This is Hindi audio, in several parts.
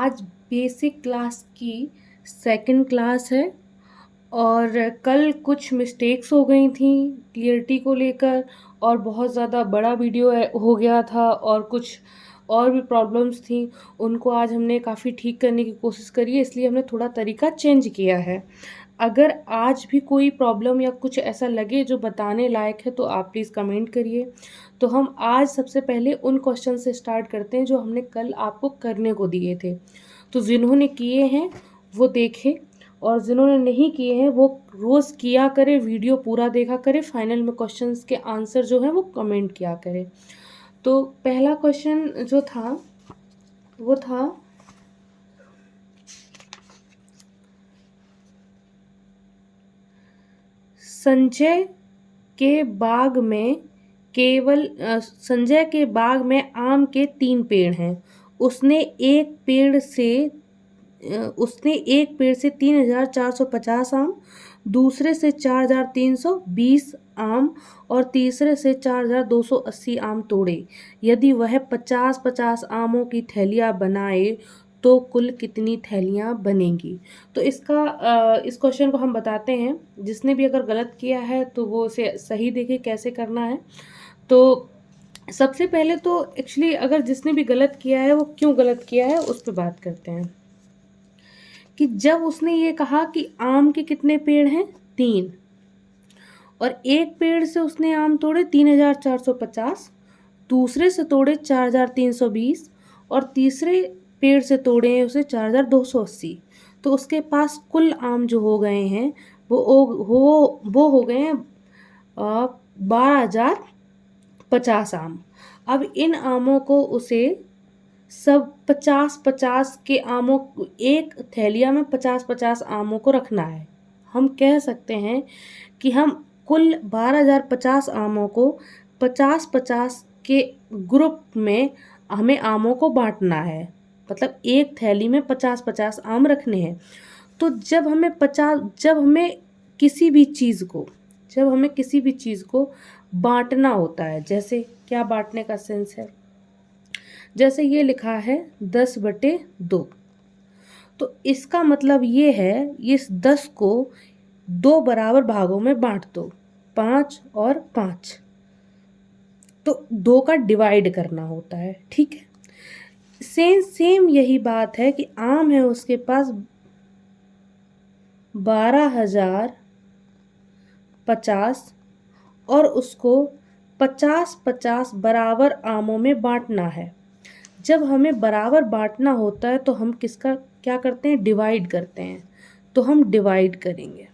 आज बेसिक क्लास की सेकंड क्लास है और कल कुछ मिस्टेक्स हो गई थी क्लियरिटी को लेकर और बहुत ज़्यादा बड़ा वीडियो हो गया था और कुछ और भी प्रॉब्लम्स थी। उनको आज हमने काफ़ी ठीक करने की कोशिश करी है, इसलिए हमने थोड़ा तरीका चेंज किया है। अगर आज भी कोई प्रॉब्लम या कुछ ऐसा लगे जो बताने लायक है तो आप प्लीज़ कमेंट करिए। तो हम आज सबसे पहले उन क्वेश्चन से स्टार्ट करते हैं जो हमने कल आपको करने को दिए थे। तो जिन्होंने किए हैं वो देखें और जिन्होंने नहीं किए हैं वो रोज़ किया करें, वीडियो पूरा देखा करें, फाइनल में क्वेश्चंस के आंसर जो है वो कमेंट किया करें। तो पहला क्वेश्चन जो था वो था संजय के बाग में आम के 3 पेड़ हैं। उसने एक पेड़ से 3,450 आम, दूसरे से 4,320 आम और तीसरे से 4,280 आम तोड़े। यदि वह 50-50 आमों की थैलियाँ बनाए तो कुल कितनी थैलियाँ बनेंगी? तो इस क्वेश्चन को हम बताते हैं। जिसने भी अगर गलत किया है तो वो उसे सही देखे कैसे करना है। तो सबसे पहले तो एक्चुअली अगर जिसने भी गलत किया है वो क्यों गलत किया है उस पर बात करते हैं। कि जब उसने ये कहा कि आम के कितने पेड़ हैं 3 और एक पेड़ से उसने आम तोड़े 3,450, दूसरे से तोड़े 4,320 और तीसरे पेड़ से तोड़े उसे 4,280। तो उसके पास कुल आम जो हो गए हैं वो हो गए हैं 12,050 आम। अब इन आमों को उसे सब 50-50 के आमों एक थैलिया में 50-50 आमों को रखना है। हम कह सकते हैं कि हम कुल 12,050 आमों को 50-50 के ग्रुप में हमें आमों को बांटना है। मतलब एक थैली में 50-50 आम रखने हैं। तो जब हमें किसी भी चीज़ को बांटना होता है, जैसे क्या बांटने का सेंस है, जैसे ये लिखा है 10/2। तो इसका मतलब ये है इस 10 को 2 बराबर भागों में बांट दो, 5 और 5। तो 2 का डिवाइड करना होता है, ठीक है। सेम यही बात है कि आम है उसके पास 12,050 और उसको 50-50 बराबर आमों में बांटना है। जब हमें बराबर बांटना होता है तो हम किसका क्या करते हैं, डिवाइड करते हैं। तो हम डिवाइड करेंगे।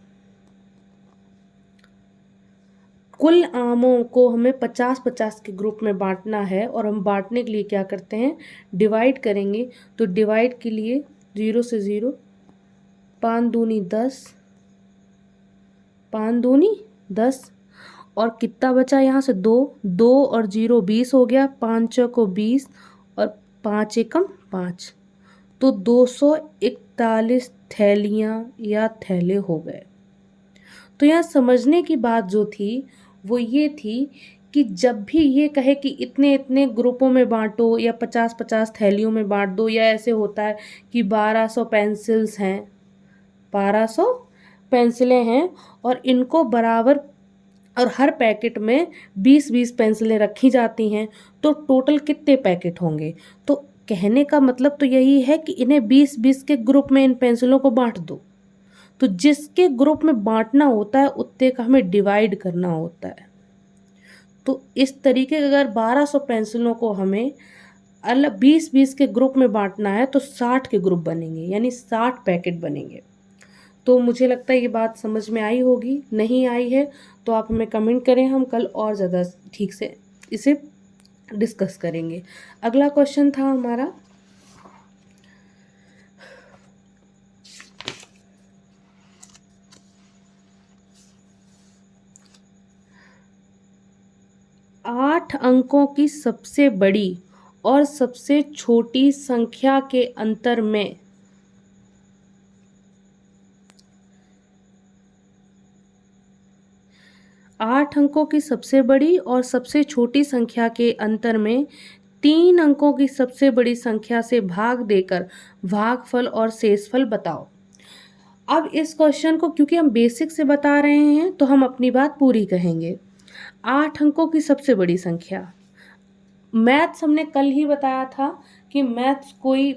कुल आमों को हमें 50-50 के ग्रुप में बांटना है और हम बांटने के लिए क्या करते हैं, डिवाइड करेंगे। तो डिवाइड के लिए 0 से 0, 5 दूनी 10, 5 दूनी 10 और कितना बचा यहाँ से 2 और 0 20 हो गया, 5 चौको 20 और 5 एकम 5। तो 241 थैलियाँ या थैले हो गए। तो यहाँ समझने की बात जो थी वो ये थी कि जब भी ये कहे कि इतने इतने ग्रुपों में बांटो या 50-50 थैलियों में बांट दो, या ऐसे होता है कि 1200 पेंसिल्स हैं, 1200 पेंसिलें हैं और इनको बराबर और हर पैकेट में 20-20 पेंसिलें रखी जाती हैं, तो टोटल कितने पैकेट होंगे। तो कहने का मतलब तो यही है कि इन्हें 20-20 के ग्रुप में इन पेंसिलों को बांट दो। तो जिसके ग्रुप में बांटना होता है उतने का हमें डिवाइड करना होता है। तो इस तरीके के अगर 1200 पेंसिलों को हमें अलग 20-20 के ग्रुप में बांटना है तो 60 के ग्रुप बनेंगे, यानी 60 पैकेट बनेंगे। तो मुझे लगता है ये बात समझ में आई होगी। नहीं आई है तो आप हमें कमेंट करें, हम कल और ज़्यादा ठीक से इसे डिस्कस करेंगे। अगला क्वेश्चन था हमारा 8 अंकों की सबसे बड़ी और सबसे छोटी संख्या के अंतर में 8 अंकों की सबसे बड़ी और सबसे छोटी संख्या के अंतर में 3 अंकों की सबसे बड़ी संख्या से भाग देकर भागफल और शेषफल बताओ। अब इस क्वेश्चन को क्योंकि हम बेसिक से बता रहे हैं तो हम अपनी बात पूरी कहेंगे। 8 अंकों की सबसे बड़ी संख्या, मैथ्स हमने कल ही बताया था कि मैथ्स कोई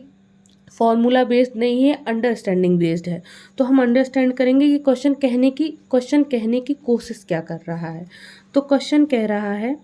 फॉर्मूला बेस्ड नहीं है, अंडरस्टैंडिंग बेस्ड है। तो हम अंडरस्टैंड करेंगे कि क्वेश्चन कहने की कोशिश क्या कर रहा है। तो क्वेश्चन कह रहा है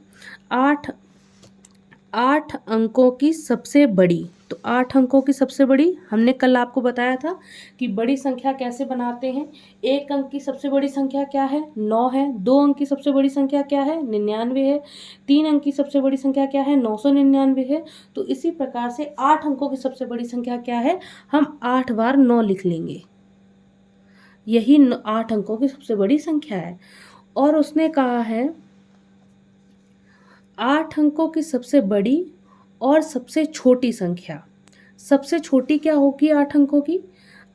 8 अंकों की सबसे बड़ी। तो 8 अंकों की सबसे बड़ी हमने कल आपको बताया था कि बड़ी संख्या कैसे बनाते हैं। 1 अंक की सबसे बड़ी संख्या क्या है? 9 है। 2 अंक की सबसे बड़ी संख्या क्या है? 99 है। 3 अंक की सबसे बड़ी संख्या क्या है? 999 है। तो इसी प्रकार से 8 अंकों की सबसे बड़ी संख्या क्या है? हम 8 बार 9 लिख लेंगे, यही 8 अंकों की सबसे बड़ी संख्या है। और उसने कहा है 8 अंकों की सबसे बड़ी और सबसे छोटी संख्या। सबसे छोटी क्या होगी 8 अंकों की?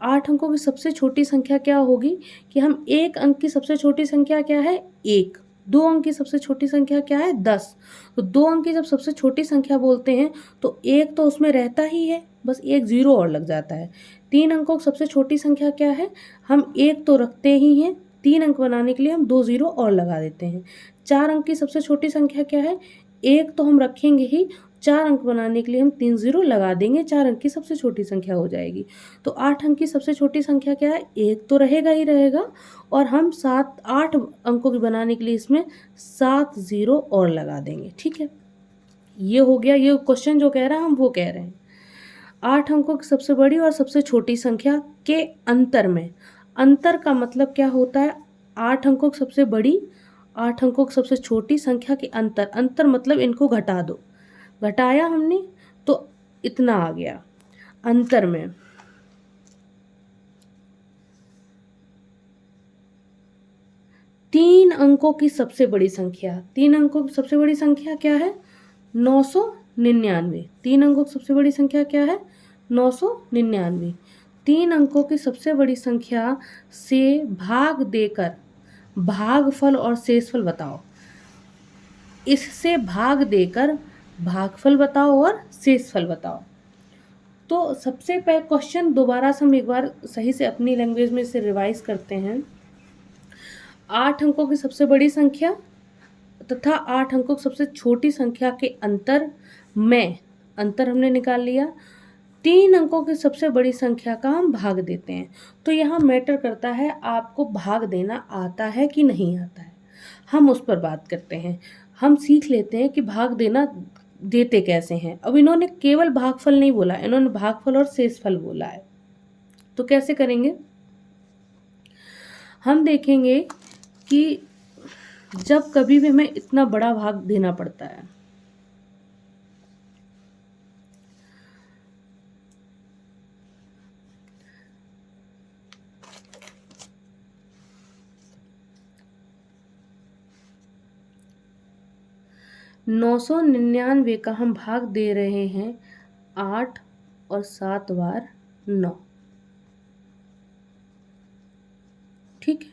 8 अंकों की सबसे छोटी संख्या क्या होगी कि हम 1 अंक की सबसे छोटी संख्या क्या है? 1। 2 अंक की सबसे छोटी संख्या क्या है? 10। तो 2 अंक की जब सबसे छोटी संख्या बोलते हैं तो 1 तो उसमें रहता ही है, बस एक 0 और लग जाता है। 3 अंकों की सबसे छोटी संख्या क्या है? हम 1 तो रखते ही हैं, 3 अंक बनाने के लिए हम 2 0 और लगा देते हैं। 4 अंक की सबसे छोटी संख्या क्या है? 1 तो हम रखेंगे ही, 4 अंक बनाने के लिए हम 3 0 लगा देंगे, 4 अंक की सबसे छोटी संख्या हो जाएगी। तो 8 अंक की सबसे छोटी संख्या क्या है? 1 तो रहेगा ही रहेगा, और हम 8 अंकों की बनाने के लिए इसमें 7 0 और लगा देंगे। ठीक है, ये हो गया। ये क्वेश्चन जो कह रहा है हम वो कह रहे हैं 8 अंकों की सबसे बड़ी और सबसे छोटी संख्या के अंतर में। अंतर का मतलब क्या होता है? 8 अंकों की सबसे बड़ी, 8 अंकों की सबसे छोटी संख्या के अंतर। अंतर मतलब इनको घटा दो, घटाया हमने तो इतना आ गया। अंतर में 3 अंकों की सबसे बड़ी संख्या। 3 अंकों की सबसे बड़ी संख्या क्या है? 999। 3 अंकों की सबसे बड़ी संख्या क्या है? 999। 3 अंकों की सबसे बड़ी संख्या से भाग देकर भागफल और शेषफल बताओ। इससे भाग देकर भागफल बताओ और शेषफल बताओ। तो सबसे पहले क्वेश्चन दोबारा से हम एक बार सही से अपनी लैंग्वेज में इसे रिवाइज करते हैं। 8 अंकों की सबसे बड़ी संख्या तथा 8 अंकों की सबसे छोटी संख्या के अंतर में, अंतर हमने निकाल लिया। 3 अंकों की सबसे बड़ी संख्या का हम भाग देते हैं। तो यहाँ मैटर करता है आपको भाग देना आता है कि नहीं आता है, हम उस पर बात करते हैं। हम सीख लेते हैं कि भाग देना देते कैसे हैं। अब इन्होंने केवल भागफल नहीं बोला, इन्होंने भागफल और शेषफल बोला है। तो कैसे करेंगे? हम देखेंगे कि जब कभी भी हमें इतना बड़ा भाग देना पड़ता है, नौ 999 का हम भाग दे रहे हैं 8 और 7 बार 9। ठीक है,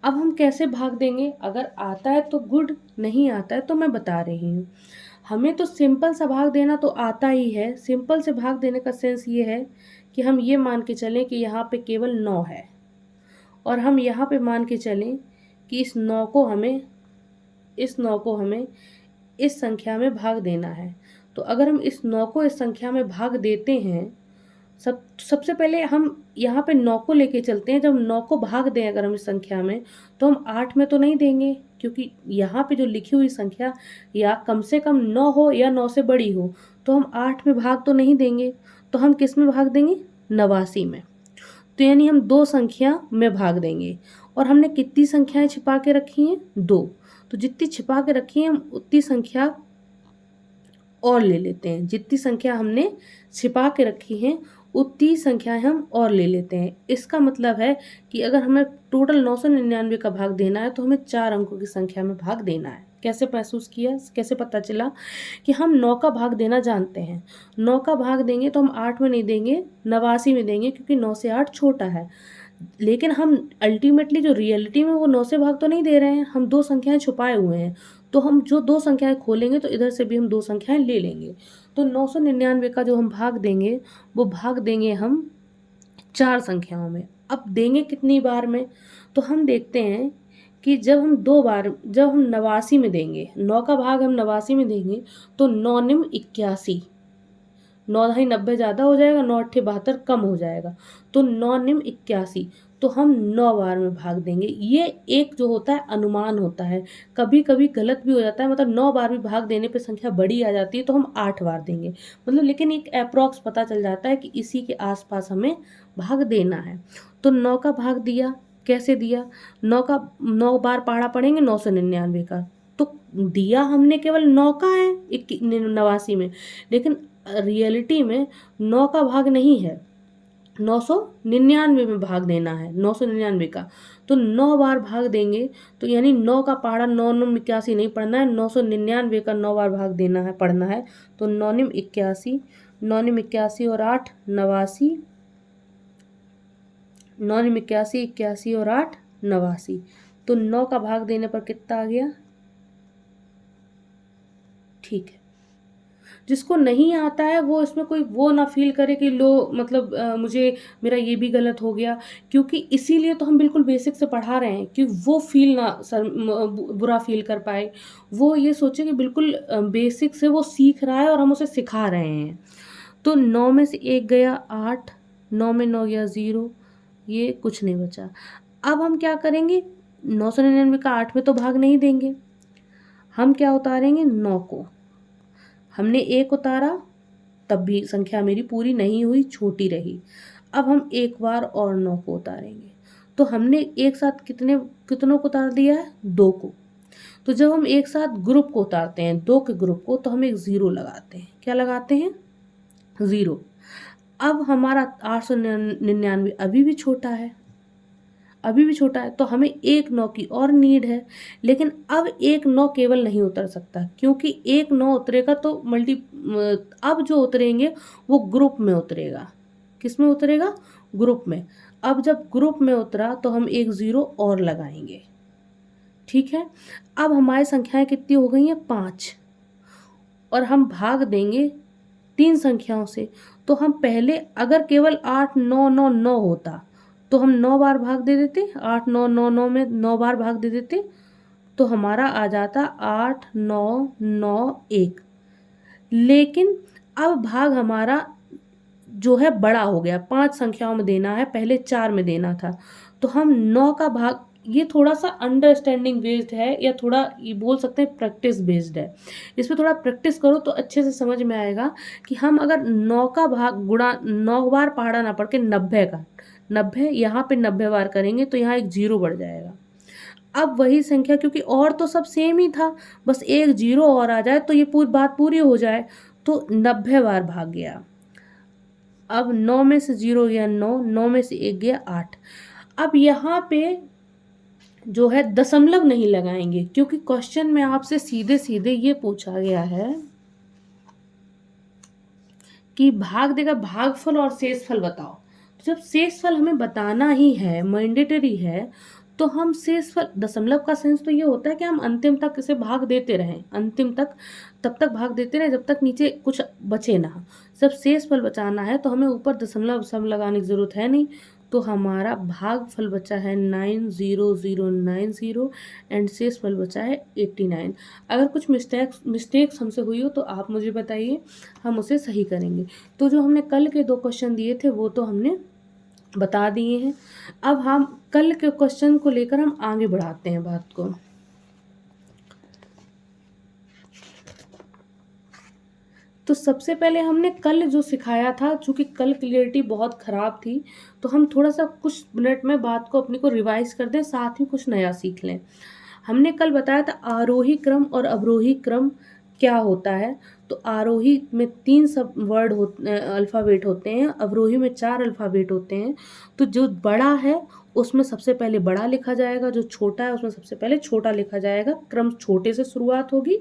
अब हम कैसे भाग देंगे? अगर आता है तो गुड, नहीं आता है तो मैं बता रही हूँ। हमें तो सिंपल सा भाग देना तो आता ही है। सिंपल से भाग देने का सेंस ये है कि हम ये मान के चलें कि यहाँ पे केवल 9 है, और हम यहाँ पे मान के चलें कि इस 9 को हमें इस संख्या में भाग देना है। तो अगर हम इस 9 को इस संख्या में भाग देते हैं, सबसे पहले हम यहाँ पे 9 को लेके चलते हैं। जब 9 को भाग दें अगर हम इस संख्या में, तो हम 8 में तो नहीं देंगे, क्योंकि यहाँ पे जो लिखी हुई संख्या या कम से कम 9 हो या 9 से बड़ी हो, तो हम 8 में भाग तो नहीं देंगे। तो हम किस में भाग देंगे? 89 में। तो यानी हम 2 संख्या में भाग देंगे। और हमने कितनी संख्याएं छिपा के रखी हैं? 2। तो जितनी छिपा के रखी हैं हम उतनी संख्या और ले लेते हैं। जितनी संख्या हमने छिपा के रखी हैं उतनी संख्याएं हम और ले लेते हैं। इसका मतलब है कि अगर हमें टोटल 999 का भाग देना है तो हमें 4 अंकों की संख्या में भाग देना है। कैसे महसूस किया, कैसे पता चला कि हम 9 का भाग देना जानते हैं? 9 का भाग देंगे तो हम 8 में नहीं देंगे, 89 में देंगे, क्योंकि 9 से 8 छोटा है। लेकिन हम अल्टीमेटली जो रियलिटी में वो 9 से भाग तो नहीं दे रहे हैं, हम 2 संख्याएं छुपाए हुए हैं। तो हम जो दो संख्याएं खोलेंगे तो इधर से भी हम दो संख्याएं ले लेंगे। तो 999 का जो हम भाग देंगे वो भाग देंगे हम 4 संख्याओं में। अब देंगे कितनी बार में, तो हम देखते हैं कि जब हम 2 बार, जब हम 89 में देंगे, 9 का भाग हम 89 में देंगे तो 9 निम 81, 9 ढाई 90 ज़्यादा हो जाएगा, 9 अट्ठे 72 कम हो जाएगा, तो 9 निम 81, तो हम 9 बार में भाग देंगे। ये एक जो होता है अनुमान होता है, कभी कभी गलत भी हो जाता है, मतलब 9 बार भी भाग देने पे संख्या बड़ी आ जाती है तो हम 8 बार देंगे, मतलब लेकिन एक अप्रॉक्स पता चल जाता है कि इसी के आसपास हमें भाग देना है। तो 9 का भाग दिया, कैसे दिया, 9 बार पहाड़ा पढ़ेंगे 999 का, तो दिया हमने केवल 9 का है 89 में, लेकिन रियलिटी में 9 का भाग नहीं है, 999 में भाग देना है, 999 का, तो 9 बार भाग देंगे, तो यानी 9 का पहाड़ा 9 निम 81 नहीं पढ़ना है, 999 का 9 बार भाग देना है, पढ़ना है, तो 9 निम 81, 9 निम 81 और 8 89, 9 निम 81, 81 और 8 89, तो 9 का भाग देने पर कितना आ गया, ठीक है। जिसको नहीं आता है वो इसमें कोई वो ना फील करे कि लो मतलब मुझे मेरा ये भी गलत हो गया, क्योंकि इसीलिए तो हम बिल्कुल बेसिक से पढ़ा रहे हैं कि वो फील ना बुरा फील कर पाए, वो ये सोचे कि बिल्कुल बेसिक से वो सीख रहा है और हम उसे सिखा रहे हैं। तो 9 में से 1 गया 8, 9 में 9 गया 0, ये कुछ नहीं बचा। अब हम क्या करेंगे, 999 का 8 में तो भाग नहीं देंगे, हम क्या उतारेंगे 9 को, हमने 1 उतारा तब भी संख्या मेरी पूरी नहीं हुई, छोटी रही। अब हम एक बार और 9 को उतारेंगे, तो हमने एक साथ कितनों को उतार दिया है, 2 को। तो जब हम एक साथ ग्रुप को उतारते हैं, 2 के ग्रुप को, तो हम एक 0 लगाते हैं, क्या लगाते हैं, 0। अब हमारा 899 अभी भी छोटा है, अभी भी छोटा है, तो हमें एक 9 की और नीड है, लेकिन अब एक 9 केवल नहीं उतर सकता, क्योंकि एक 9 उतरेगा तो अब जो उतरेंगे वो ग्रुप में उतरेगा, किस में उतरेगा, ग्रुप में। अब जब ग्रुप में उतरा तो हम एक 0 और लगाएंगे, ठीक है। अब हमारी संख्याएं कितनी हो गई हैं, 5, और हम भाग देंगे 3 संख्याओं से, तो हम पहले अगर केवल 8 9 9 9 होता तो हम 9 बार भाग दे देते, 8 9 9 9 में 9 बार भाग दे देते, तो हमारा आ जाता 8 9 9 1। लेकिन अब भाग हमारा जो है बड़ा हो गया, 5 संख्याओं में देना है, पहले 4 में देना था, तो हम 9 का भाग, ये थोड़ा सा अंडरस्टैंडिंग बेस्ड है, या थोड़ा ये बोल सकते हैं प्रैक्टिस बेस्ड है, इसमें थोड़ा प्रैक्टिस करो तो अच्छे से समझ में आएगा कि हम अगर 9 का भाग गुणा 9 बार पहाड़ा ना पढ़ के 90 का 90 यहाँ पे 90 बार करेंगे तो यहाँ एक 0 बढ़ जाएगा। अब वही संख्या, क्योंकि और तो सब सेम ही था, बस एक 0 और आ जाए तो ये पूरी बात पूरी हो जाए, तो 90 बार भाग गया। अब 9 में से 0 गया 9, 9 में से 1 गया 8। अब यहाँ पे जो है दशमलव नहीं लगाएंगे, क्योंकि क्वेश्चन में आपसे सीधे सीधे ये पूछा गया है कि भाग देगा भागफल और शेषफल बताओ। तो जब शेषफल हमें बताना ही है, मैंडेटरी है, तो हम शेषफल, दशमलव का सेंस तो ये होता है कि हम अंतिम तक इसे भाग देते रहें, अंतिम तक तब तक भाग देते रहें जब तक नीचे कुछ बचे ना। जब शेषफल बचाना है तो हमें ऊपर दशमलव सब लगाने की जरूरत है नहीं, तो हमारा भागफल बचा है 90090 एंड शेषफल बचा है 89। अगर कुछ मिस्टेक्स हमसे हुई हो तो आप मुझे बताइए, हम उसे सही करेंगे। तो जो हमने कल के 2 क्वेश्चन दिए थे वो तो हमने बता दिए हैं। अब हम कल के क्वेश्चन को लेकर हम आगे बढ़ाते हैं बात को। तो सबसे पहले हमने कल जो सिखाया था, चूँकि कल क्लियरिटी बहुत ख़राब थी, तो हम थोड़ा सा कुछ मिनट में बात को अपनी को रिवाइज कर दें, साथ ही कुछ नया सीख लें। हमने कल बताया था आरोही क्रम और अवरोही क्रम क्या होता है। तो आरोही में 3 सब वर्ड अल्फ़ाबेट होते हैं, अवरोही में 4 अल्फ़ाबेट होते हैं। तो जो बड़ा है उसमें सबसे पहले बड़ा लिखा जाएगा, जो छोटा है उसमें सबसे पहले छोटा लिखा जाएगा, क्रम छोटे से शुरुआत होगी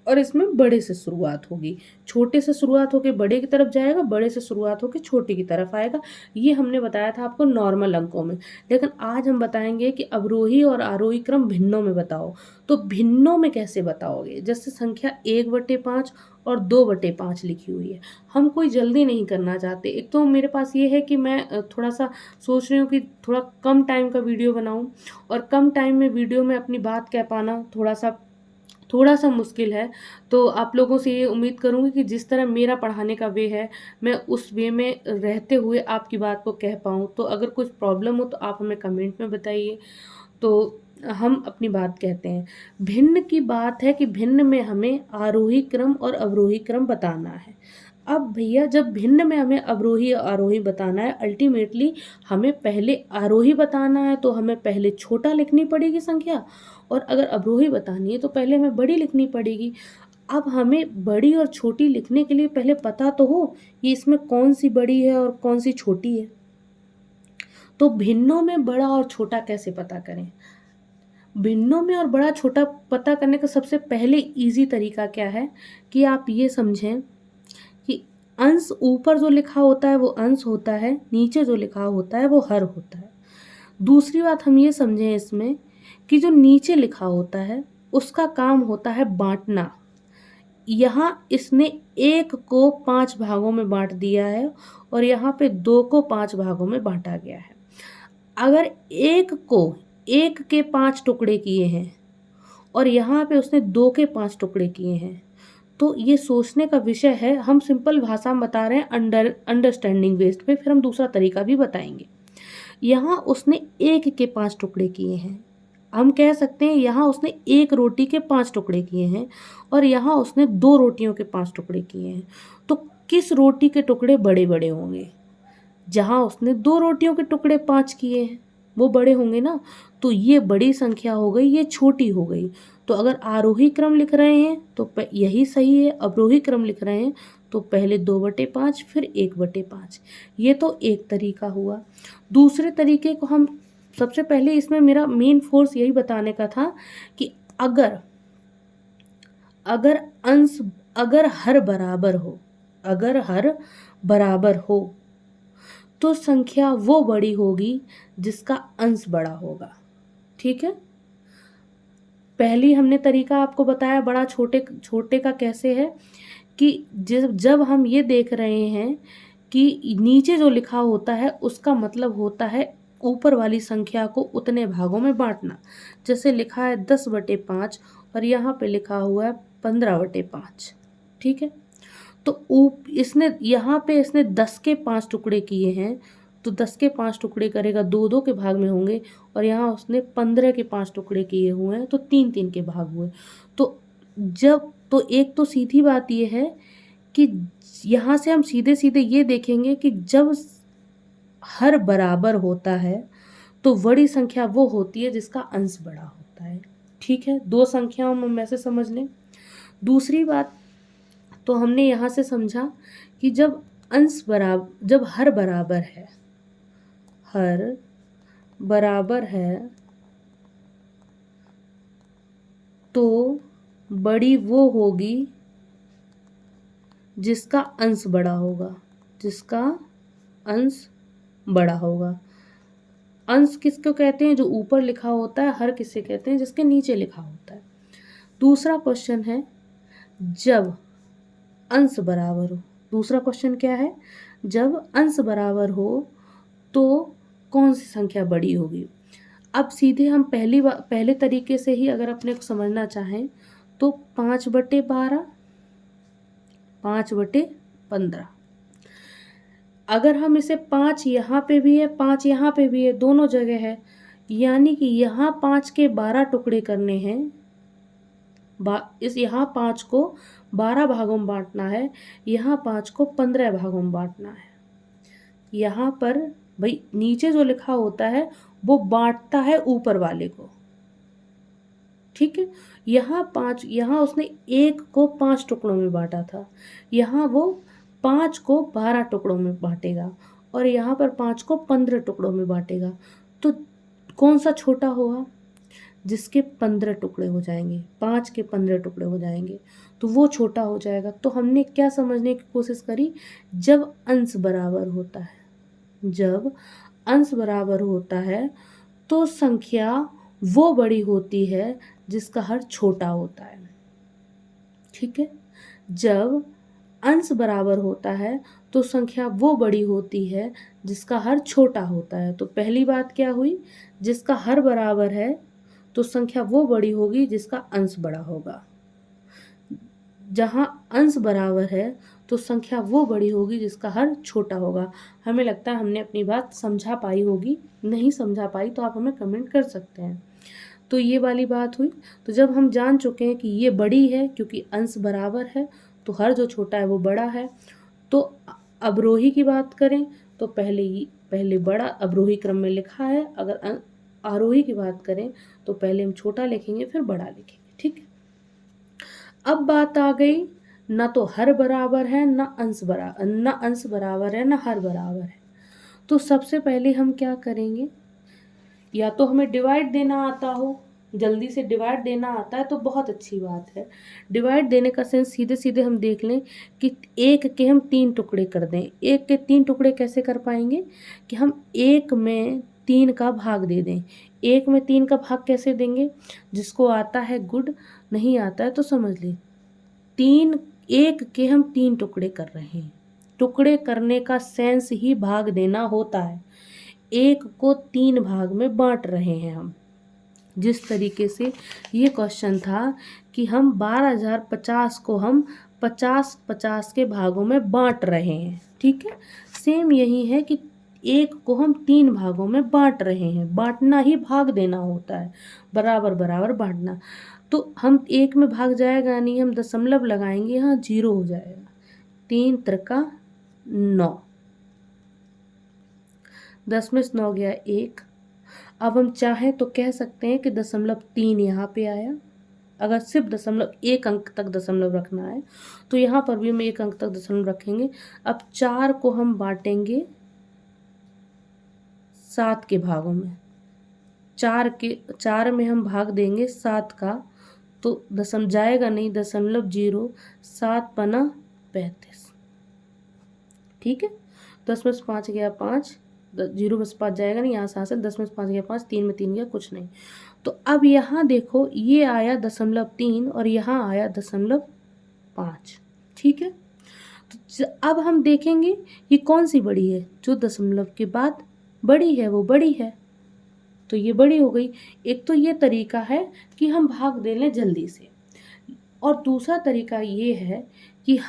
और इसमें बड़े से शुरुआत होगी, छोटे से शुरुआत होकर बड़े की तरफ जाएगा, बड़े से शुरुआत होकर छोटे की तरफ आएगा। ये हमने बताया था आपको नॉर्मल अंकों में। लेकिन आज हम बताएंगे कि अवरोही और आरोही क्रम भिन्नों में बताओ। तो भिन्नों में कैसे बताओगे? जैसे संख्या 1/5 और 2/5 लिखी हुई है, हम कोई जल्दी नहीं करना चाहते। एक तो मेरे पास ये है कि मैं थोड़ा सा सोच रही हूँ कि थोड़ा कम टाइम का वीडियो बनाऊँ, और कम टाइम में वीडियो में अपनी बात कह पाना थोड़ा सा मुश्किल है। तो आप लोगों से ये उम्मीद करूँगी कि जिस तरह मेरा पढ़ाने का वे है, मैं उस वे में रहते हुए आपकी बात को कह पाऊँ। तो अगर कुछ प्रॉब्लम हो तो आप हमें कमेंट में बताइए। तो हम अपनी बात कहते हैं। भिन्न की बात है कि भिन्न में हमें आरोही क्रम और अवरोही क्रम बताना है। अब भैया जब भिन्न में हमें अवरोही और आरोही बताना है, अल्टीमेटली हमें पहले आरोही बताना है तो हमें पहले छोटा लिखनी पड़ेगी संख्या, और अगर अवरोही बतानी है तो पहले हमें बड़ी लिखनी पड़ेगी। अब हमें बड़ी और छोटी लिखने के लिए पहले पता तो हो कि इसमें कौन सी बड़ी है और कौन सी छोटी है। तो भिन्नों में बड़ा और छोटा कैसे पता करें? भिन्नों में और बड़ा छोटा पता करने का सबसे पहले इजी तरीका क्या है कि आप ये समझें कि अंश ऊपर जो लिखा होता है वो अंश होता है, नीचे जो लिखा होता है वो हर होता है। दूसरी बात हम ये समझें इसमें कि जो नीचे लिखा होता है उसका काम होता है बांटना। यहाँ इसने 1 को 5 भागों में बांट दिया है और यहाँ पे 2 को 5 भागों में बांटा गया है। अगर 1 को 1 के 5 टुकड़े किए हैं और यहाँ पे उसने 2 के 5 टुकड़े किए हैं, तो ये सोचने का विषय है। हम सिंपल भाषा में बता रहे हैं, अंडरस्टैंडिंग बेस्ड पे, फिर हम दूसरा तरीका भी बताएंगे। यहाँ उसने 1 के 5 टुकड़े किए हैं, हम कह सकते हैं यहाँ उसने 1 रोटी के 5 टुकड़े किए हैं और यहाँ उसने 2 रोटियों के 5 टुकड़े किए हैं। तो किस रोटी के टुकड़े बड़े बड़े होंगे? जहाँ उसने 2 रोटियों के टुकड़े 5 किए हैं वो बड़े होंगे ना। तो ये बड़ी संख्या हो गई, ये छोटी हो गई। तो अगर आरोही क्रम लिख रहे हैं तो यही सही है, अवरोही क्रम लिख रहे हैं तो पहले 2/5 फिर 1/5। ये तो एक तरीका हुआ। दूसरे तरीके को हम सबसे पहले, इसमें मेरा मेन फोर्स यही बताने का था कि अगर हर बराबर हो तो संख्या वो बड़ी होगी जिसका अंश बड़ा होगा। ठीक है, पहली हमने तरीका आपको बताया बड़ा छोटे का कैसे है कि जब हम ये देख रहे हैं कि नीचे जो लिखा होता है उसका मतलब होता है ऊपर वाली संख्या को उतने भागों में बांटना। जैसे लिखा है 10/5 और यहाँ पे लिखा हुआ है 15/5। ठीक है, तो यहाँ पे इसने 10 के 5 टुकड़े किए हैं, तो 10 के 5 टुकड़े करेगा 2-2 के भाग में होंगे, और यहाँ उसने 15 के 5 टुकड़े किए हुए हैं तो 3-3 के भाग हुए। तो एक तो सीधी बात ये है कि यहाँ से हम सीधे सीधे ये देखेंगे कि जब हर बराबर होता है तो बड़ी संख्या वो होती है जिसका अंश बड़ा होता है। ठीक है, 2 संख्याओं में ऐसे समझ लें। दूसरी बात तो हमने यहाँ से समझा कि जब हर बराबर है तो बड़ी वो होगी जिसका अंश बड़ा होगा। अंश किसको कहते हैं? जो ऊपर लिखा होता है। हर किसे कहते हैं? जिसके नीचे लिखा होता है। दूसरा क्वेश्चन है, जब अंश बराबर हो। दूसरा क्वेश्चन क्या है? जब अंश बराबर हो तो कौन सी संख्या बड़ी होगी? अब सीधे हम पहले तरीके से ही अगर अपने को समझना चाहें तो 5/12, 5/15। अगर हम इसे 5 यहाँ पे भी है, 5 यहाँ पे भी है, दोनों जगह है, यानी कि यहाँ 5 के 12 टुकड़े करने हैं। यहाँ 5 को 12 भागों में बांटना है, यहाँ 5 को 15 भागों में बांटना है। यहाँ पर भाई नीचे जो लिखा होता है वो बांटता है ऊपर वाले को। ठीक है, यहाँ उसने 1 को 5 टुकड़ों में बांटा था, यहाँ वो 5 को 12 टुकड़ों में बांटेगा और यहाँ पर 5 को 15 टुकड़ों में बांटेगा। तो कौन सा छोटा होगा? जिसके 15 टुकड़े हो जाएंगे, 5 के 15 टुकड़े हो जाएंगे, तो वो छोटा हो जाएगा। तो हमने क्या समझने की कोशिश करी, जब अंश बराबर होता है, जब अंश बराबर होता है तो संख्या वो बड़ी होती है जिसका हर छोटा होता है। ठीक है, जब अंश बराबर होता है तो संख्या वो बड़ी होती है जिसका हर छोटा होता है। तो पहली बात क्या हुई, जिसका हर बराबर है तो संख्या वो बड़ी होगी जिसका अंश बड़ा होगा। जहाँ अंश बराबर है तो संख्या वो बड़ी होगी जिसका हर छोटा होगा। हमें लगता है हमने अपनी बात समझा पाई होगी, नहीं समझा पाई तो आप हमें कमेंट कर सकते हैं। तो ये वाली बात हुई। तो जब हम जान चुके हैं कि ये बड़ी है क्योंकि अंश बराबर है तो हर जो छोटा है वो बड़ा है। तो अवरोही की बात करें तो पहले बड़ा अवरोही क्रम में लिखा है। अगर आरोही की बात करें तो पहले हम छोटा लिखेंगे फिर बड़ा लिखेंगे। ठीक है, अब बात आ गई, ना तो हर बराबर है ना अंश बराबर है ना हर बराबर है। तो सबसे पहले हम क्या करेंगे, या तो हमें डिवाइड देना आता हो, जल्दी से डिवाइड देना आता है तो बहुत अच्छी बात है। डिवाइड देने का सेंस सीधे सीधे हम देख लें कि एक के हम 3 टुकड़े कर दें। एक के 3 टुकड़े कैसे कर पाएंगे कि हम एक में 3 का भाग दे दें। एक में 3 का भाग कैसे देंगे, जिसको आता है गुड, नहीं आता है तो समझ लें। एक के हम 3 टुकड़े कर रहे हैं। टुकड़े करने का सेंस ही भाग देना होता है। एक को 3 भाग में बांट रहे हैं हम। जिस तरीके से ये क्वेश्चन था कि हम 12,050 को हम 50-50 के भागों में बांट रहे हैं। ठीक है, सेम यही है कि एक को हम 3 भागों में बांट रहे हैं। बांटना ही भाग देना होता है, बराबर बराबर बांटना। तो हम एक में भाग जाएगा नहीं, हम दशमलव लगाएंगे, यहाँ 0 हो जाएगा। 3 त्रिका 9, 10 में से 9 गया 1। अब हम चाहें तो कह सकते हैं कि 0.3 यहाँ पे आया। अगर सिर्फ 1 अंक तक दशमलव रखना है तो यहाँ पर भी हम 1 अंक तक दशमलव रखेंगे। अब 4 को हम बांटेंगे 7 के भागों में। 4 में हम भाग देंगे 7 का, तो दशम जाएगा नहीं, 0.0, 7 पना 35। ठीक है, 10 में से 5 गया 5, 0 में से 5 जाएगा नहीं, यहाँ से 10 में से 5 गया 5, 3 में 3 गया कुछ नहीं। तो अब यहाँ देखो, ये आया 0.3 और यहाँ आया 0.5। ठीक है, तो अब हम देखेंगे ये कौन सी बड़ी है, जो दशमलव के बाद बड़ी है वो बड़ी है, तो ये बड़ी हो गई। एक तो ये तरीका है कि हम भाग दे लें जल्दी से, और दूसरा तरीका ये है कि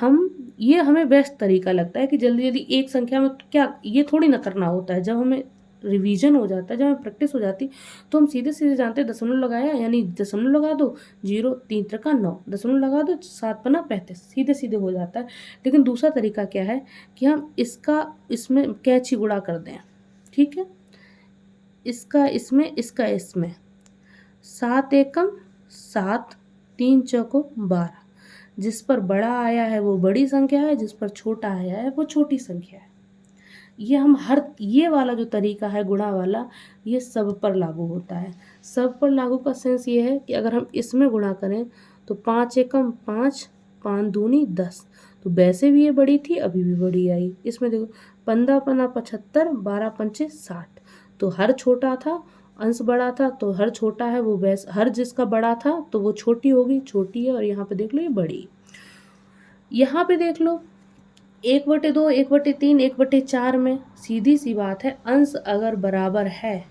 ये हमें बेस्ट तरीका लगता है कि जल्दी जल्दी एक संख्या में, क्या ये थोड़ी ना करना होता है। जब हमें रिवीजन हो जाता है, जब हमें प्रैक्टिस हो जाती तो हम सीधे सीधे जानते हैं दशमलव लगाया यानी दशमलव लगा दो, 0, 3 त्रिका 9, दशमलव लगा दो, 7 पना 35, सीधे सीधे हो जाता है। लेकिन दूसरा तरीका क्या है कि हम इसमें कैची गुणा कर दें। ठीक है, इसका इसमें 7 एकम 7, 3 चौको 12। जिस पर बड़ा आया है वो बड़ी संख्या है, जिस पर छोटा आया है वो छोटी संख्या है। ये वाला जो तरीका है गुणा वाला, ये सब पर लागू होता है। सब पर लागू का सेंस ये है कि अगर हम इसमें गुणा करें तो 5 एकम 5, 5 दूनी 10, तो वैसे भी ये बड़ी थी, अभी भी बड़ी आई। इसमें देखो 15 पना 75, 12 पंचे 60, तो हर छोटा था, अंश बड़ा था, तो हर छोटा है वो वैसे, हर जिसका बड़ा था तो वो छोटी होगी, छोटी है। और यहाँ पे देख लो ये बड़ी, यहाँ पे देख लो 1/2, 1/3, 1/4 में सीधी सी बात है, अंश अगर बराबर है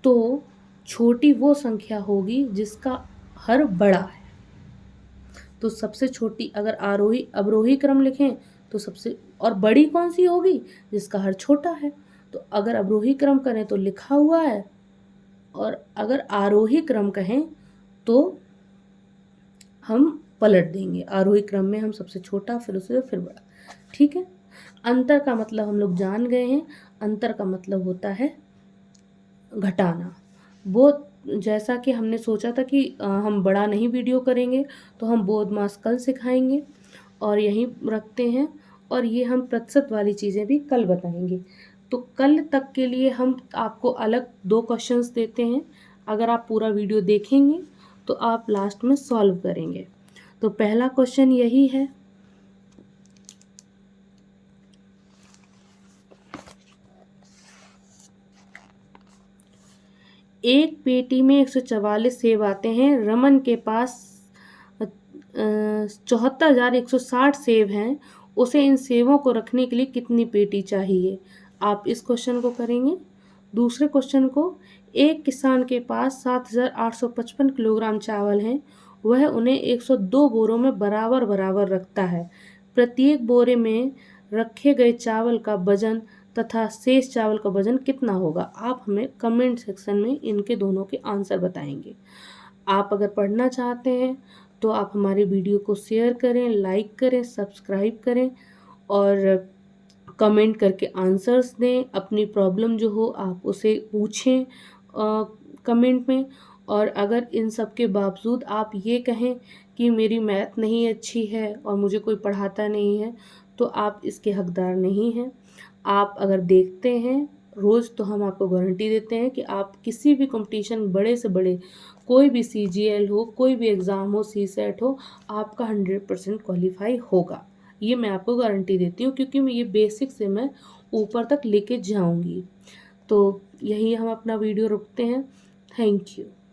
तो छोटी वो संख्या होगी जिसका हर बड़ा है। तो सबसे छोटी, अगर अवरोही क्रम लिखें तो सबसे, और बड़ी कौन सी होगी, जिसका हर छोटा है। तो अगर अवरोही क्रम करें तो लिखा हुआ है, और अगर आरोही क्रम कहें तो हम पलट देंगे। आरोही क्रम में हम सबसे छोटा, फिर उससे फिर बड़ा। ठीक है, अंतर का मतलब हम लोग जान गए हैं। अंतर का मतलब होता है घटाना। वो जैसा कि हमने सोचा था कि हम बड़ा नहीं वीडियो करेंगे, तो हम बोध मास कल सिखाएंगे और यहीं रखते हैं। और ये हम प्रतिशत वाली चीज़ें भी कल बताएंगे। तो कल तक के लिए हम आपको अलग 2 क्वेश्चंस देते हैं। अगर आप पूरा वीडियो देखेंगे तो आप लास्ट में सॉल्व करेंगे। तो पहला क्वेश्चन यही है। एक पेटी में 144 सेब आते हैं। रमन के पास 74,160 सेब हैं। उसे इन सेबों को रखने के लिए कितनी पेटी चाहिए? आप इस क्वेश्चन को करेंगे। दूसरे क्वेश्चन को, एक किसान के पास 7,855 किलोग्राम चावल हैं। वह उन्हें 102 बोरों में बराबर बराबर रखता है। प्रत्येक बोरे में रखे गए चावल का वजन तथा शेष चावल का वजन कितना होगा? आप हमें कमेंट सेक्शन में इनके दोनों के आंसर बताएंगे। आप अगर पढ़ना चाहते हैं तो आप हमारे वीडियो को शेयर करें, लाइक करें, सब्सक्राइब करें और कमेंट करके आंसर्स दें। अपनी प्रॉब्लम जो हो आप उसे पूछें कमेंट में। और अगर इन सब के बावजूद आप ये कहें कि मेरी मैथ नहीं अच्छी है और मुझे कोई पढ़ाता नहीं है, तो आप इसके हकदार नहीं हैं। आप अगर देखते हैं रोज़ तो हम आपको गारंटी देते हैं कि आप किसी भी कंपटीशन, बड़े से बड़े कोई भी CGL हो, कोई भी एग्ज़ाम हो, CSET हो, आपका 100% क्वालिफाई होगा। ये मैं आपको गारंटी देती हूँ क्योंकि मैं ये बेसिक से मैं ऊपर तक लेके जाऊँगी। तो यही हम अपना वीडियो रुकते हैं। Thank you.